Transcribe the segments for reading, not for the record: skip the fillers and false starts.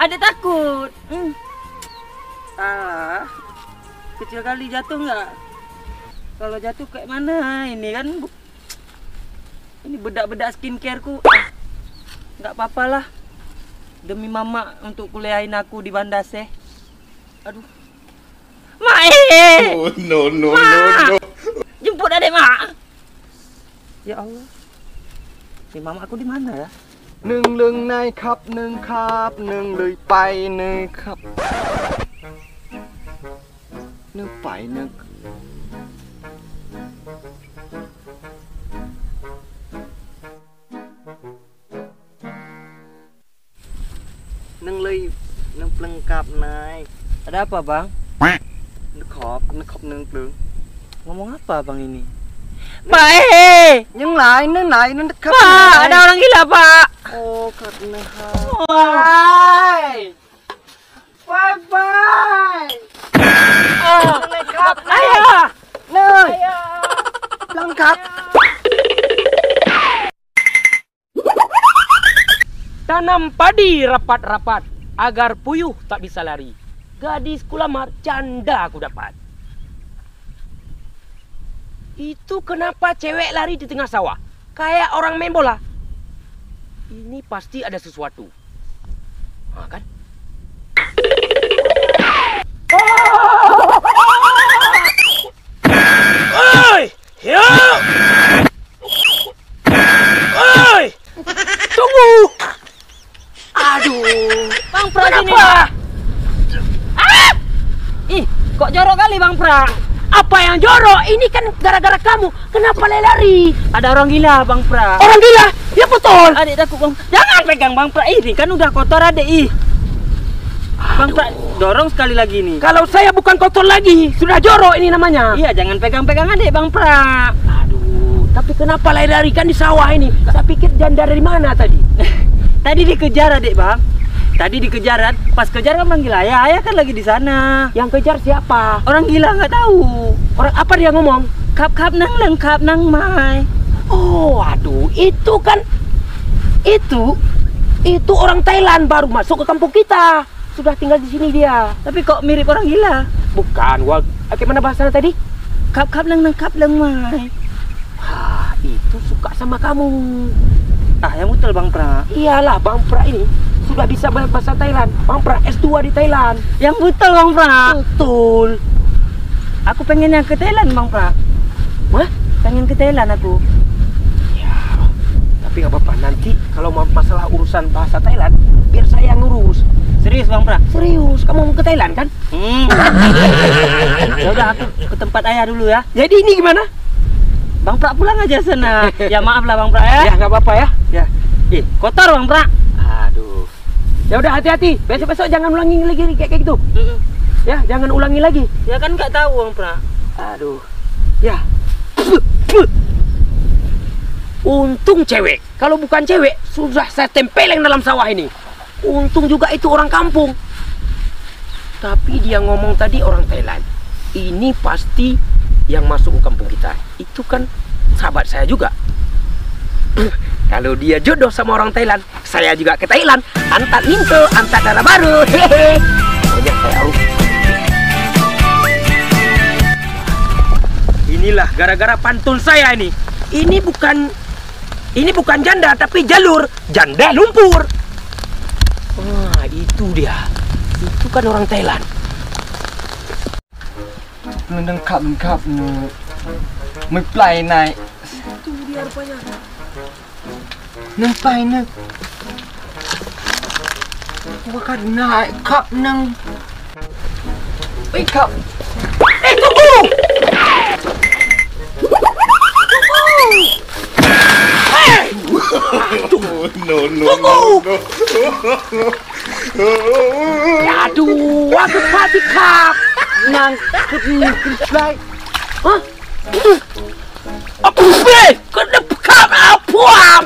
Adik takut. Alah, kecil kali jatuh nggak? Kalau jatuh kayak mana? Ini kan, ini bedak-bedak skincareku. Nggak apa-apalah. Demi mama untuk kuliahin aku di Bandase. Aduh. Mak! Oh, no. Jemput adek mak. Ya Allah. Si mama aku di mana ya? หนึ่งเรื่องในครับหนึ่งครับหนึ่งเลยไปหนึ่งครับหนึ่งไปหนึ่งหนึ่งเลยหนึ่งปลึงกับนาย Ada apa bang? หนึ่งขอบหนึ่งขอบหนึ่งปลึง Ngomong apa bang ini? Pak! ยังหลายหนึ่งไหนหนึ่งครับ Pak! Ada orang gila pak! โอ้ครับหนึ่งครับ Bye! หนึ่งครับ Ayah! หนึ่งปลึงครับ Tanam padi rapat-rapat agar puyuh tak bisa lari. Gadis kulamar janda aku dapat. Itu kenapa cewek lari di tengah sawah? Kayak orang main bola. Ini pasti ada sesuatu. Nah, kan? Oi! Ya! Oi! Tunggu! Aduh, Bang Pra gini. kenapa? Ih, kok jorok kali Bang Pra? Apa yang jorok? Ini kan gara-gara kamu. Kenapa lari? Ada orang gila Bang Pra. Orang gila? Ya betul. Adik takut Bang. Jangan pegang Bang Pra. Ini kan udah kotor adik. Ih. Bang Pra, dorong sekali lagi nih. Kalau saya bukan kotor lagi, sudah jorok ini namanya. Iya, jangan pegang-pegang adik Bang Pra. Aduh, tapi kenapa lari kan di sawah ini? Saya pikir janda dari mana tadi? Tadi dikejar adik Bang. Tadi dikejaran, pas kejar kan manggil ayah kan lagi di sana. Yang kejar siapa? Orang gila nggak tahu. Orang apa dia ngomong? Kap nang lengkap nang mai. Oh, aduh, itu kan itu orang Thailand baru masuk ke kampung kita. Sudah tinggal di sini dia. Tapi kok mirip orang gila? Bukan, bagaimana bahasanya tadi? Kap nangkap leng mai. Ah, itu suka sama kamu. Ah, yang betul Bang Pra. Iyalah, Bang Pra ini sudah bisa bahasa Thailand. Bang Pra S2 di Thailand. Yang betul Bang Pra. Betul. Aku pengennya ke Thailand Bang Pra. Hah? Pengen ke Thailand aku. Ya, tapi nggak apa-apa. Nanti kalau masalah urusan bahasa Thailand, biar saya ngurus. Serius Bang Pra? Serius, kamu mau ke Thailand kan? Ya udah aku ke tempat ayah dulu ya. Jadi ini gimana? Bang Pra pulang aja sana. Ya maaf lah Bang Pra ya. Ya nggak apa-apa ya. Ya. Ih, kotor Bang Pra. Aduh. Ya udah hati-hati. Besok-besok jangan ulangi lagi kayak gitu. Ya, jangan ulangi lagi. Ya kan nggak tahu Bang Pra. Aduh. Ya. Untung cewek. Kalau bukan cewek, sudah saya tempeleng dalam sawah ini. Untung juga itu orang kampung. Tapi dia ngomong tadi orang Thailand. Ini pasti yang masuk ke kampung kita. Itu kan sahabat saya juga. Kalau dia jodoh sama orang Thailand, saya juga ke Thailand. Antat minto, antat darah baru. Hehehe. Pokoknya saya harus. Inilah gara-gara pantun saya ini. Ini bukan janda tapi jalur. Janda lumpur. Wah, itu dia. Itu kan orang Thailand. หนึ่งครับหนึ่งครับหนึ่งไม่ไปไหน Itu dia rupanya. หนึ่งไปหนึ่งว่ากันนายครับหนึ่งไปครับ Tunggu! Oh, no. Aduh, aku mati kap. Nang kedai. Hah? Aku kena kap apuam.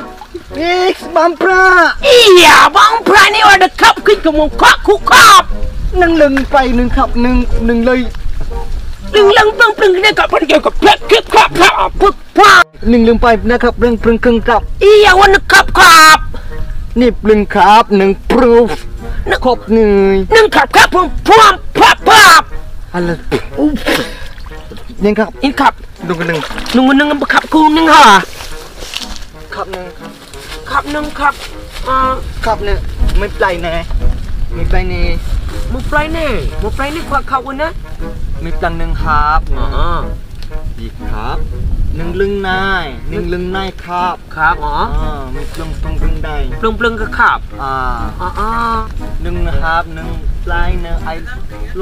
Fix Bang Pra Iya, Bang Pra ni ada kap kamu kak ku kap. หนึ่งลึงไปหนึ่งครับหนึ่งหนึ่งเลย Leng pleng dia kap dia kap kap apa kap. หนึ่งลึงไปนะครับเรื่องปรึงครึ่งครับ Iya, warna kap kap. นี่ปลึงครับหนึ่งปรูฟ ครบหนึ่ง หนึ่งขับครับผมพร้อมพับพับ อะไรยังครับ อินขับ ดูกันหนึ่ง หนึ่งหนึ่งขับกูหนึ่งฮะ ครับหนึ่ง ขับหนึ่งขับครับหนึ่งไม่ไปไหนไม่ไปไหน มึงปลายแน่มึงปลายแน่ขวาเขาวันนะ ไม่ปลังหนึ่งครับ อ๋อ ดีครับหนึ่งลึงนายหนึ่งลึงนายครับ ครับอ๋อ ไม่ปลังตรงลึงได้ ปลึงก็ขับ อ่า อ๋อ หนึ่งนะครับหนึ่งปลายหนึ่งไอ้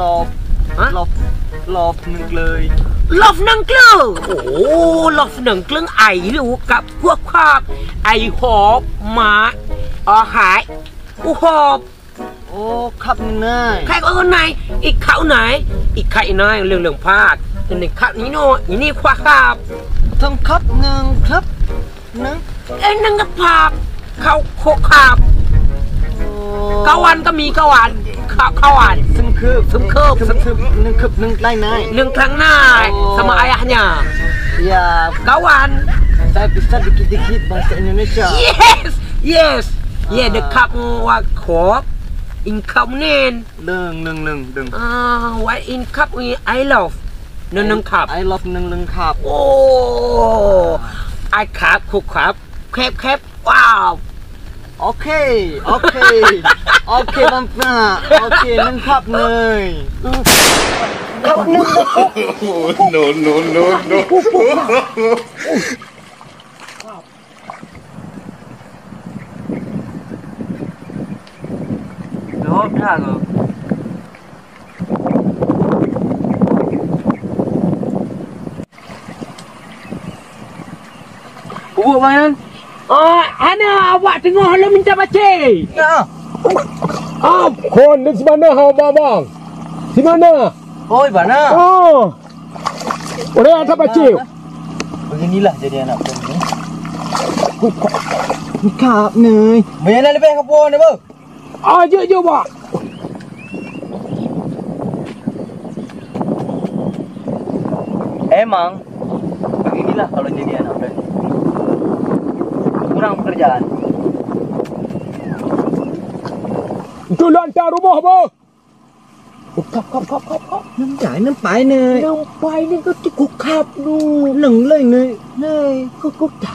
รอบ ฮะ รอบหนึ่งเลย ลอบหนังเกลือโอ้ลอบหนังเกลือไอหรือกับพวกขับไอหอบหมาหายอูหอบ โอ้ครับหนึ่งนาย ใครก็คนไหนอีกเขาไหนอีกใครนายเรื่องพลาดหนึ่งขับนี้โน่อีนี่ขวาขับ ต้องครับหนึ่งครับหนึ่ง เอ้ยนั่งกับผับเขาโคขับ โอ้ กาวันก็มีกาวันข้าววัน ซึมคืบ ซึมคืบ ซึมคืบหนึ่งคืบหนึ่งไล่นาย เรื่องครั้งหน้าsama ayahnya อย่า kawan saya bisa dikit-dikit bahasa Indonesia yes yes yeah the cup wa khop in cup nen หนึ่งหนึ่งหนึ่งหนึ่ง what in cup we I love หนึ่งขับ I love หนึ่งหนึ่งครับ โอ้ I ขับคุกขับแคบว้าว โอเคโอเคโอเคบังป้าโอเคหนึ่งครับเลย no, no, no, no. โน้ตท่าเหรอ Bubuk bang Nan. Ana awak tengok lo minta baca. Ya. Kon di mana hau bang? Di mana? Oh, mana? Oh. Orang ada pacil. Beginilah jadi anak perempuan. Kap ni. Banyak nak lebih kapur ni, bang. Je bang. Emang beginilah kalau jadi anak perempuan. Kurang pekerjaan. Itu lantar rumah bang. Kap. Nâng trải nâng phải nè. Nông bay nên có cái cục khắp luôn. Nâng lên nè. Này, có cục trả.